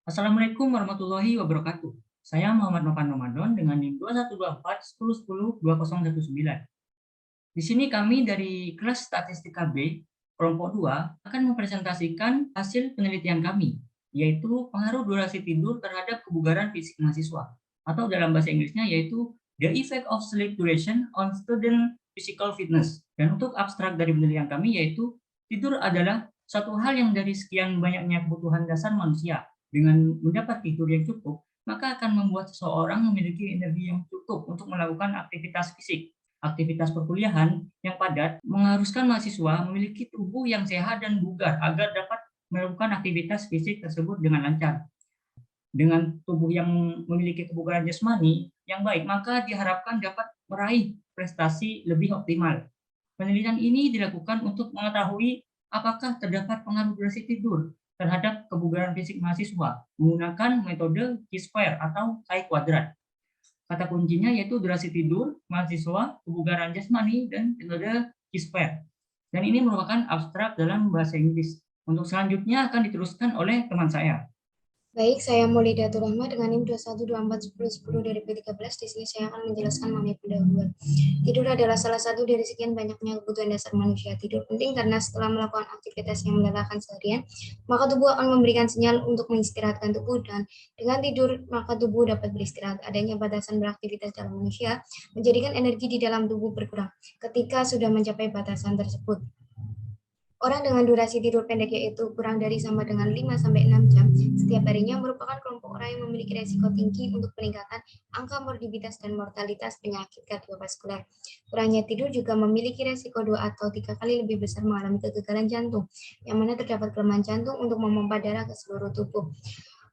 Assalamualaikum warahmatullahi wabarakatuh. Saya Muhammad Novan Ramadan dengan NIM 2124 1010 2019. Di sini kami dari kelas Statistika B, kelompok 2, akan mempresentasikan hasil penelitian kami, yaitu pengaruh durasi tidur terhadap kebugaran fisik mahasiswa, atau dalam bahasa Inggrisnya yaitu The Effect of Sleep Duration on Student Physical Fitness. Dan untuk abstrak dari penelitian kami yaitu tidur adalah satu hal yang dari sekian banyaknya kebutuhan dasar manusia. Dengan mendapat tidur yang cukup, maka akan membuat seseorang memiliki energi yang cukup untuk melakukan aktivitas fisik. Aktivitas perkuliahan yang padat mengharuskan mahasiswa memiliki tubuh yang sehat dan bugar agar dapat melakukan aktivitas fisik tersebut dengan lancar. Dengan tubuh yang memiliki kebugaran jasmani yang baik, maka diharapkan dapat meraih prestasi lebih optimal. Penelitian ini dilakukan untuk mengetahui apakah terdapat pengaruh durasi tidur terhadap kebugaran fisik mahasiswa menggunakan metode Q-square atau chi kuadrat. Kata kuncinya yaitu durasi tidur, mahasiswa, kebugaran jasmani, dan metode Q-square. Dan ini merupakan abstrak dalam bahasa Inggris. Untuk selanjutnya akan diteruskan oleh teman saya. Baik, saya Maulidatul Rahma dengan NIM 21241010 dari P13. Di sini saya akan menjelaskan mengenai pendahuluan. Tidur adalah salah satu dari sekian banyaknya kebutuhan dasar manusia. Tidur penting karena setelah melakukan aktivitas yang melelahkan seharian, maka tubuh akan memberikan sinyal untuk mengistirahatkan tubuh, dan dengan tidur maka tubuh dapat beristirahat. Adanya batasan beraktivitas dalam manusia menjadikan energi di dalam tubuh berkurang. Ketika sudah mencapai batasan tersebut, orang dengan durasi tidur pendek yaitu kurang dari sama dengan 5-6 jam setiap harinya merupakan kelompok orang yang memiliki resiko tinggi untuk peningkatan angka morbiditas dan mortalitas penyakit kardiovaskuler. Kurangnya tidur juga memiliki resiko 2 atau 3 kali lebih besar mengalami kegagalan jantung, yang mana terdapat kelemahan jantung untuk memompa darah ke seluruh tubuh.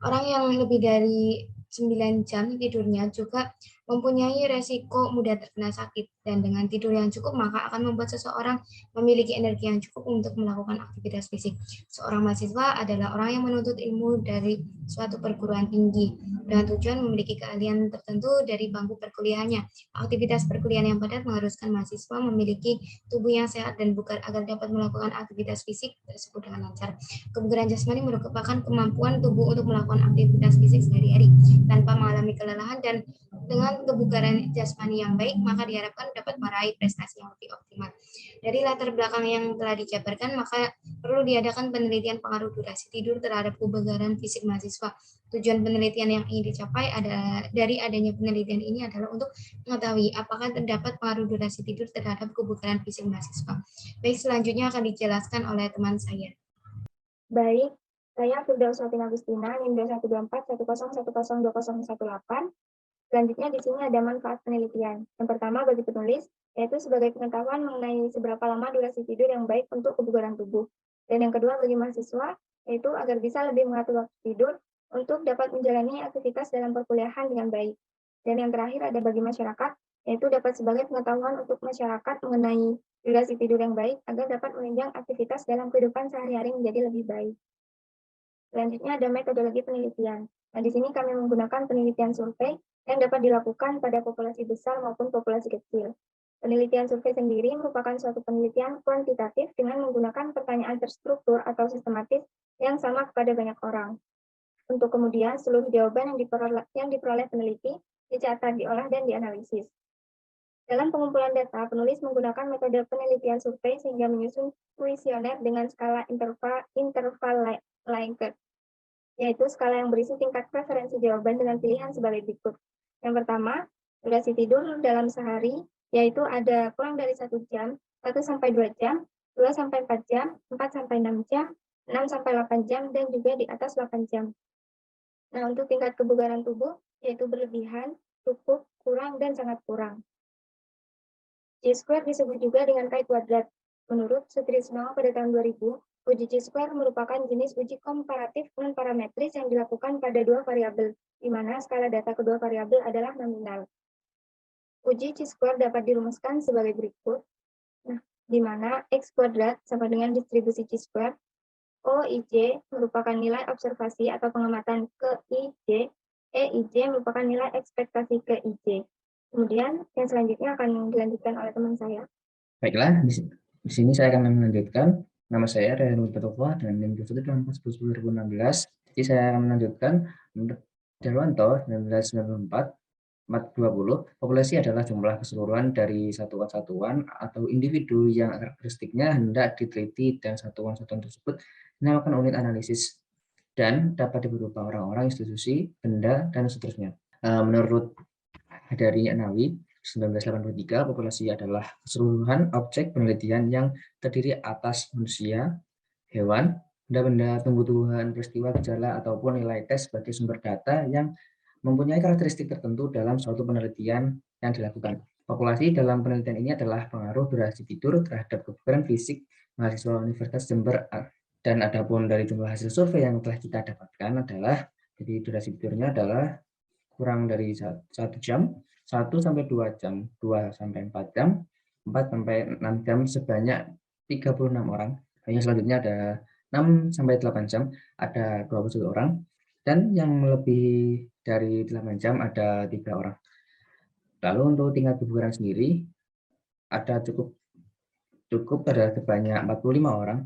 Orang yang lebih dari 9 jam tidurnya juga mempunyai resiko mudah terkena sakit, dan dengan tidur yang cukup maka akan membuat seseorang memiliki energi yang cukup untuk melakukan aktivitas fisik. Seorang mahasiswa adalah orang yang menuntut ilmu dari suatu perguruan tinggi dengan tujuan memiliki keahlian tertentu dari bangku perkuliahannya. Aktivitas perkuliahan yang padat mengharuskan mahasiswa memiliki tubuh yang sehat dan bugar agar dapat melakukan aktivitas fisik tersebut dengan lancar. Kebugaran jasmani merupakan kemampuan tubuh untuk melakukan aktivitas fisik sehari-hari tanpa mengalami kelelahan, dan dengan kebugaran jasmani yang baik maka diharapkan dapat meraih prestasi yang lebih optimal. Dari latar belakang yang telah dijabarkan, maka perlu diadakan penelitian pengaruh durasi tidur terhadap kebugaran fisik mahasiswa. Tujuan penelitian yang ingin dicapai dari adanya penelitian ini adalah untuk mengetahui apakah terdapat pengaruh durasi tidur terhadap kebugaran fisik mahasiswa. Baik, selanjutnya akan dijelaskan oleh teman saya. Baik, saya Firdauswati Agustina, NIM 212410102018. Selanjutnya di sini ada manfaat penelitian. Yang pertama bagi penulis, yaitu sebagai pengetahuan mengenai seberapa lama durasi tidur yang baik untuk kebugaran tubuh. Dan yang kedua bagi mahasiswa, yaitu agar bisa lebih mengatur waktu tidur untuk dapat menjalani aktivitas dalam perkuliahan dengan baik. Dan yang terakhir ada bagi masyarakat, yaitu dapat sebagai pengetahuan untuk masyarakat mengenai durasi tidur yang baik agar dapat menunjang aktivitas dalam kehidupan sehari-hari menjadi lebih baik. Selanjutnya ada metodologi penelitian. Nah, di sini kami menggunakan penelitian survei yang dapat dilakukan pada populasi besar maupun populasi kecil. Penelitian survei sendiri merupakan suatu penelitian kuantitatif dengan menggunakan pertanyaan terstruktur atau sistematis yang sama kepada banyak orang. Untuk kemudian seluruh jawaban yang diperoleh peneliti dicatat, diolah, dan dianalisis. Dalam pengumpulan data, penulis menggunakan metode penelitian survei sehingga menyusun kuesioner dengan skala interval Likert, yaitu skala yang berisi tingkat preferensi jawaban dengan pilihan sebagai berikut. Yang pertama, durasi tidur dalam sehari, yaitu ada kurang dari 1 jam, 1-2 jam, 2-4 jam, 4-6 jam, 6-8 jam, dan juga di atas 8 jam. Nah, untuk tingkat kebugaran tubuh, yaitu berlebihan, cukup, kurang, dan sangat kurang. Q-square disebut juga dengan chi kuadrat. Menurut Sutrisno pada tahun 2000, uji Q-square merupakan jenis uji komparatif non-parametris yang dilakukan pada 2 variabel, di mana skala data kedua variabel adalah nominal. Uji Q-square dapat dirumuskan sebagai berikut, di mana X kuadrat sama dengan distribusi Q-square, OIJ merupakan nilai observasi atau pengamatan ke IJ, EIJ merupakan nilai ekspektasi ke IJ. Kemudian yang selanjutnya akan dilanjutkan oleh teman saya. Baiklah, di sini saya akan melanjutkan. Nama saya Rehanul Batullah dengan NIM 212410102016. Jadi saya akan melanjutkan. Menurut Darwanto 1994 420, populasi adalah jumlah keseluruhan dari satuan-satuan atau individu yang karakteristiknya hendak diteliti dan satuan-satuan tersebut dinamakan unit analisis dan dapat berupa orang-orang, institusi, benda, dan seterusnya. Menurut dari Nawawi 1983, populasi adalah keseluruhan objek penelitian yang terdiri atas manusia, hewan, benda-benda, tumbuh-tumbuhan, peristiwa, gejala, ataupun nilai tes sebagai sumber data yang mempunyai karakteristik tertentu dalam suatu penelitian yang dilakukan. Populasi dalam penelitian ini adalah pengaruh durasi tidur terhadap kebugaran fisik mahasiswa Universitas Jember. Dan adapun dari jumlah hasil survei yang telah kita dapatkan adalah, jadi durasi tidurnya adalah kurang dari 1 jam, 1 sampai 2 jam, 2 sampai 4 jam, 4 sampai 6 jam sebanyak 36 orang. Yang selanjutnya ada 6 sampai 8 jam, ada 21 orang. Dan yang lebih dari 8 jam ada 3 orang. Lalu untuk tingkat kebugaran sendiri ada cukup ada sebanyak 45 orang.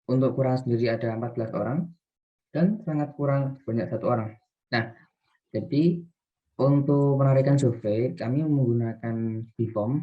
Untuk kurang sendiri ada 14 orang dan sangat kurang sebanyak 1 orang. Nah, jadi untuk penarikan survei kami menggunakan BIFOM